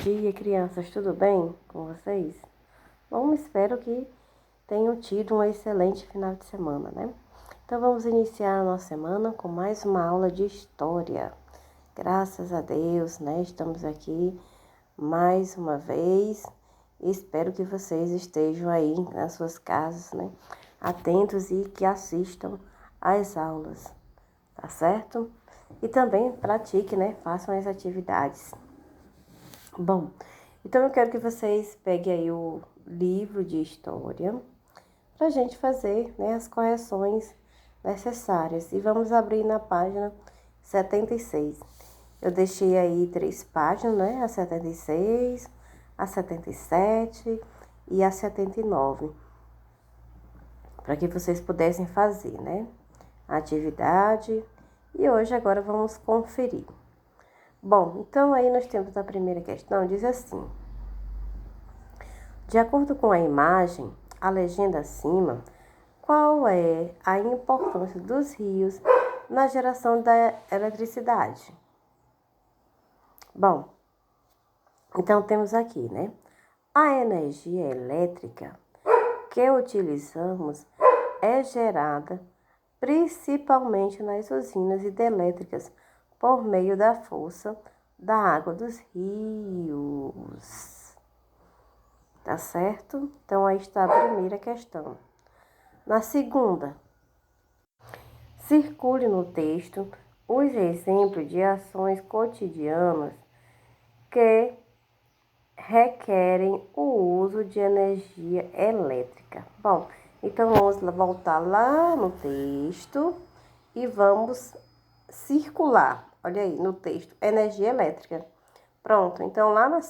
dia, crianças, tudo bem com vocês? Bom, espero que tenham tido um excelente final de semana, né? Então vamos iniciar a nossa semana com mais uma aula de história. Graças a Deus, né? Estamos aqui mais uma vez. Espero que vocês estejam aí nas suas casas, né? Atentos e que assistam às aulas, tá certo? E também pratique, né? Façam as atividades. Bom, então eu quero que vocês peguem aí o livro de história para a gente fazer, né, as correções necessárias. E vamos abrir na página 76. Eu deixei aí 3 páginas, né? A 76, a 77 e a 79, para que vocês pudessem fazer, né, a atividade. E hoje agora vamos conferir. Bom, então aí nós temos a primeira questão, diz assim: de acordo com a imagem, a legenda acima, qual é a importância dos rios na geração da eletricidade? Bom, então temos aqui, né? A energia elétrica que utilizamos é gerada principalmente nas usinas hidrelétricas por meio da força da água dos rios. Tá certo? Então, aí está a primeira questão. Na segunda, circule no texto os exemplos de ações cotidianas que requerem o uso de energia elétrica. Bom, então vamos voltar lá no texto e vamos circular. Olha aí no texto, energia elétrica. Pronto, então lá no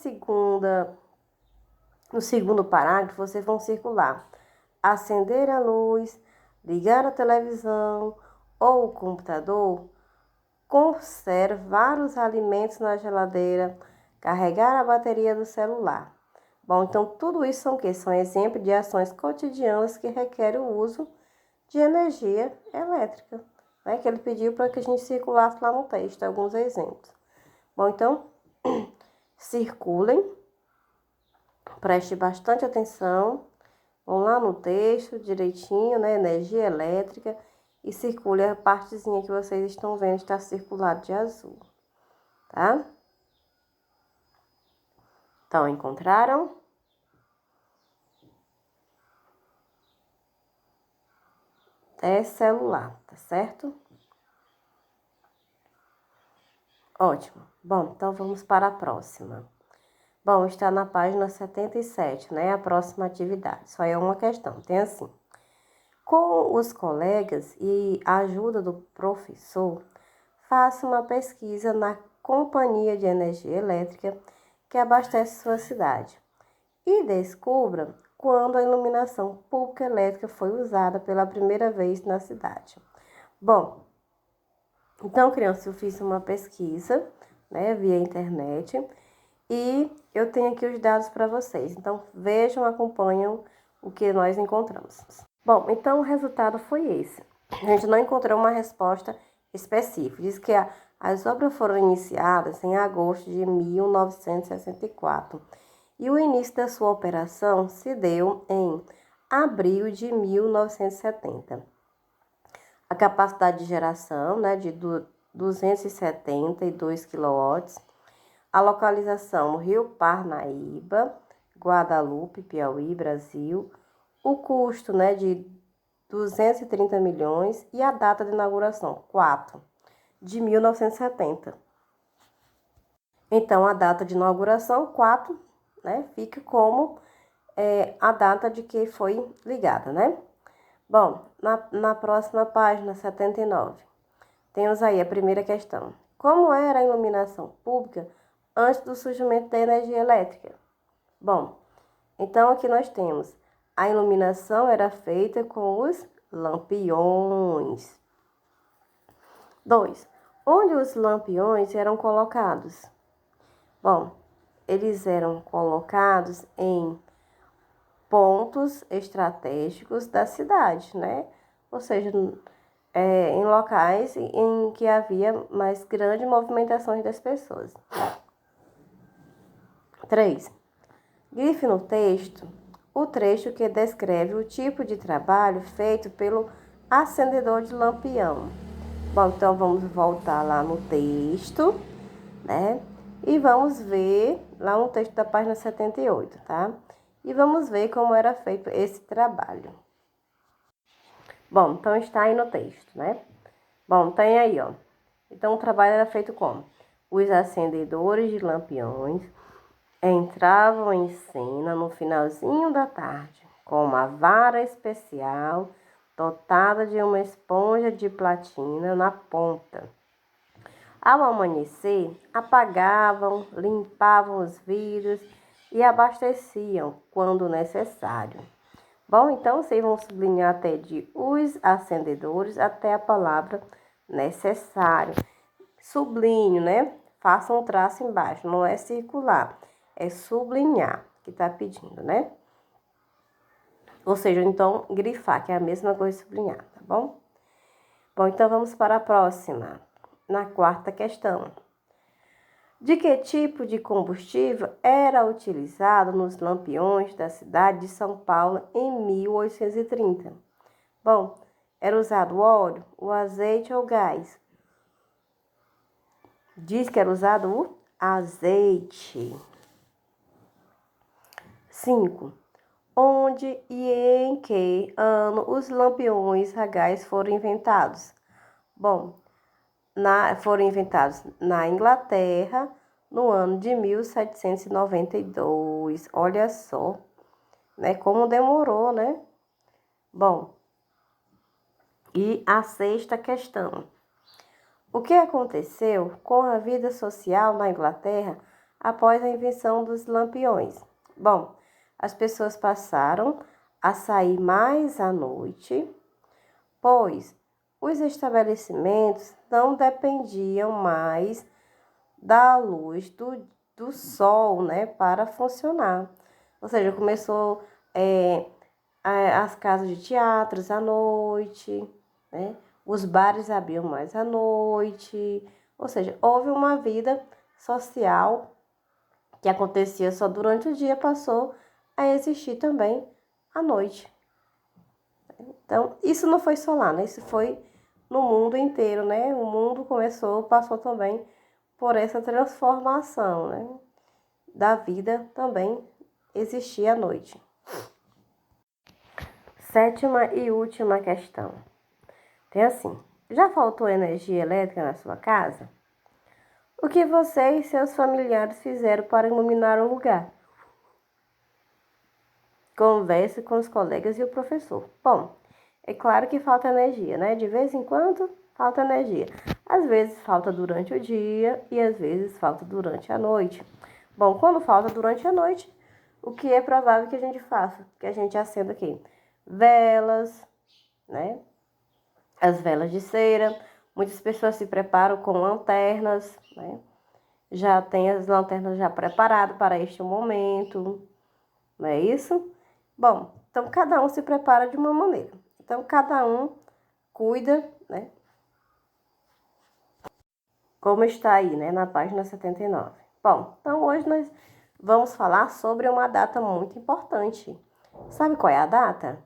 segundo parágrafo, vocês vão circular: acender a luz, ligar a televisão ou o computador, conservar os alimentos na geladeira, carregar a bateria do celular. Bom, então tudo isso são o quê? São exemplos de ações cotidianas que requerem o uso de energia elétrica, né? Que ele pediu para que a gente circulasse lá no texto, alguns exemplos. Bom, então, circulem, preste bastante atenção, vão lá no texto direitinho, né? Energia elétrica, e circule a partezinha que vocês estão vendo, está circulado de azul, tá? Então, encontraram? É celular, tá certo? Ótimo. Bom, então vamos para a próxima. Bom, está na página 77, né? A próxima atividade. Só é uma questão. Tem assim: com os colegas e a ajuda do professor, faça uma pesquisa na companhia de energia elétrica que abastece sua cidade e descubra quando a iluminação pública elétrica foi usada pela primeira vez na cidade. Bom, então, crianças, eu fiz uma pesquisa, né, via internet, e eu tenho aqui os dados para vocês. Então, vejam, acompanham o que nós encontramos. Bom, então o resultado foi esse. A gente não encontrou uma resposta específica. Diz que as obras foram iniciadas em agosto de 1964 e o início da sua operação se deu em abril de 1970. A capacidade de geração, né, de 272 kW, a localização no Rio Parnaíba, Guadalupe, Piauí, Brasil, o custo, né, de 230 milhões e a data de inauguração, 4 de 1970. Então, a data de inauguração, 4, né, fica como a data de que foi ligada, né? Bom, na próxima página, 79, temos aí a primeira questão. Como era a iluminação pública antes do surgimento da energia elétrica? Bom, então aqui nós temos: a iluminação era feita com os lampiões. 2. Onde os lampiões eram colocados? Bom, eles eram colocados em pontos estratégicos da cidade, né? Ou seja, em locais em que havia mais grande movimentação das pessoas. 3. Grife no texto o trecho que descreve o tipo de trabalho feito pelo acendedor de lampião. Bom, então vamos voltar lá no texto, né? E vamos ver lá no texto da página 78, tá? E vamos ver como era feito esse trabalho. Bom, então está aí no texto, né? Bom, tem aí, ó. Então o trabalho era feito como? Os acendedores de lampiões entravam em cena no finalzinho da tarde, com uma vara especial dotada de uma esponja de platina na ponta. Ao amanhecer, apagavam, limpavam os vidros e abasteciam quando necessário. Bom, então vocês vão sublinhar até de os acendedores até a palavra necessário. Sublinho, né? Faça um traço embaixo, não é circular, é sublinhar que tá pedindo, né? Ou seja, então grifar, que é a mesma coisa que sublinhar, tá bom? Bom, então vamos para a próxima, na quarta questão. De que tipo de combustível era utilizado nos lampiões da cidade de São Paulo em 1830? Bom, era usado óleo, o azeite ou gás? Diz que era usado o azeite. 5. Onde e em que ano os lampiões a gás foram inventados? Bom, foram inventados na Inglaterra no ano de 1792. Olha só, né? Como demorou, né? Bom, e a sexta questão. O que aconteceu com a vida social na Inglaterra após a invenção dos lampiões? Bom, as pessoas passaram a sair mais à noite, pois os estabelecimentos não dependiam mais da luz do sol, né, para funcionar. Ou seja, começou as casas de teatros à noite, né? Os bares abriam mais à noite, ou seja, houve uma vida social que acontecia só durante o dia, passou a existir também à noite. Então, isso não foi só lá, né? Isso foi no mundo inteiro, né? O mundo passou também por essa transformação, né? Da vida também existir à noite. Sétima e última questão. Tem assim: já faltou energia elétrica na sua casa? O que você e seus familiares fizeram para iluminar o lugar? Converse com os colegas e o professor. Bom, é claro que falta energia, né? De vez em quando falta energia. Às vezes falta durante o dia e às vezes falta durante a noite. Bom, quando falta durante a noite, o que é provável que a gente faça? Que a gente acenda aqui velas, né? As velas de cera. Muitas pessoas se preparam com lanternas, né? Já tem as lanternas já preparadas para este momento, não é isso? Bom, então cada um se prepara de uma maneira. Então cada um cuida, né? Como está aí, né, na página 79. Bom, então hoje nós vamos falar sobre uma data muito importante. Sabe qual é a data?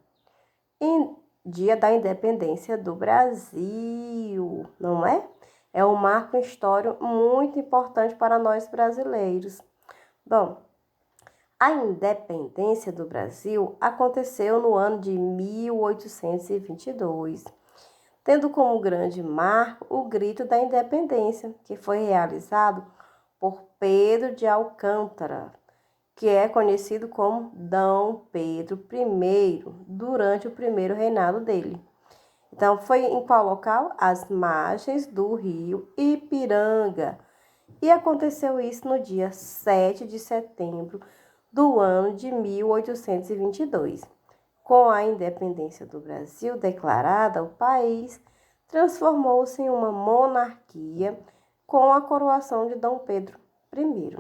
Dia da Independência do Brasil, não é? É um marco histórico muito importante para nós brasileiros. Bom, a independência do Brasil aconteceu no ano de 1822, tendo como grande marco o Grito da Independência, que foi realizado por Pedro de Alcântara, que é conhecido como Dom Pedro I, durante o primeiro reinado dele. Então, foi em qual local? As margens do rio Ipiranga. E aconteceu isso no dia 7 de setembro do ano de 1822. Com a independência do Brasil declarada, o país transformou-se em uma monarquia com a coroação de Dom Pedro I.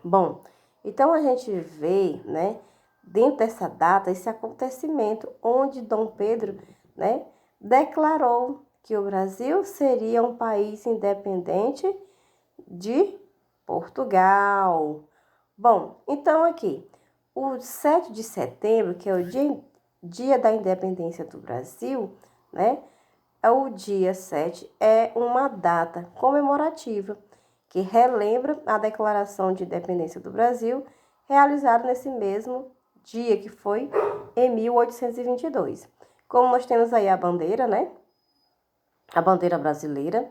Bom, então a gente vê, né, dentro dessa data, esse acontecimento onde Dom Pedro, né, declarou que o Brasil seria um país independente de Portugal. Bom, então aqui, o 7 de setembro, que é o dia da independência do Brasil, né? O dia 7 é uma data comemorativa que relembra a Declaração de Independência do Brasil, realizada nesse mesmo dia, que foi em 1822. Como nós temos aí a bandeira, né? A bandeira brasileira.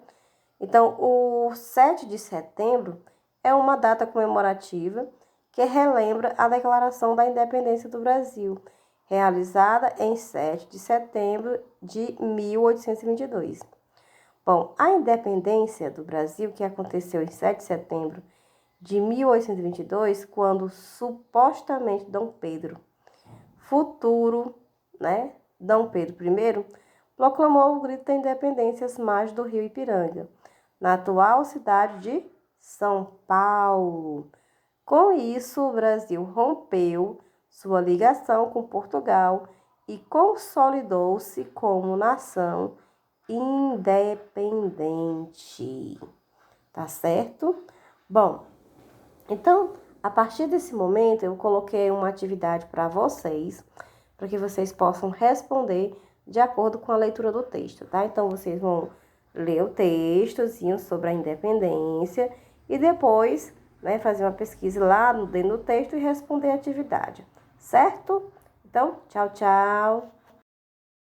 Então, o 7 de setembro é uma data comemorativa que relembra a Declaração da Independência do Brasil, realizada em 7 de setembro de 1822. Bom, a independência do Brasil, que aconteceu em 7 de setembro de 1822, quando supostamente Dom Pedro, futuro, né, Dom Pedro I, proclamou o grito da independência às margens do rio Ipiranga, na atual cidade de São Paulo. Com isso, o Brasil rompeu sua ligação com Portugal e consolidou-se como nação independente. Tá certo? Bom, então, a partir desse momento, eu coloquei uma atividade para vocês, para que vocês possam responder de acordo com a leitura do texto, tá? Então, vocês vão ler o textozinho sobre a independência e depois, né, fazer uma pesquisa lá dentro do texto e responder a atividade, certo? Então, tchau, tchau.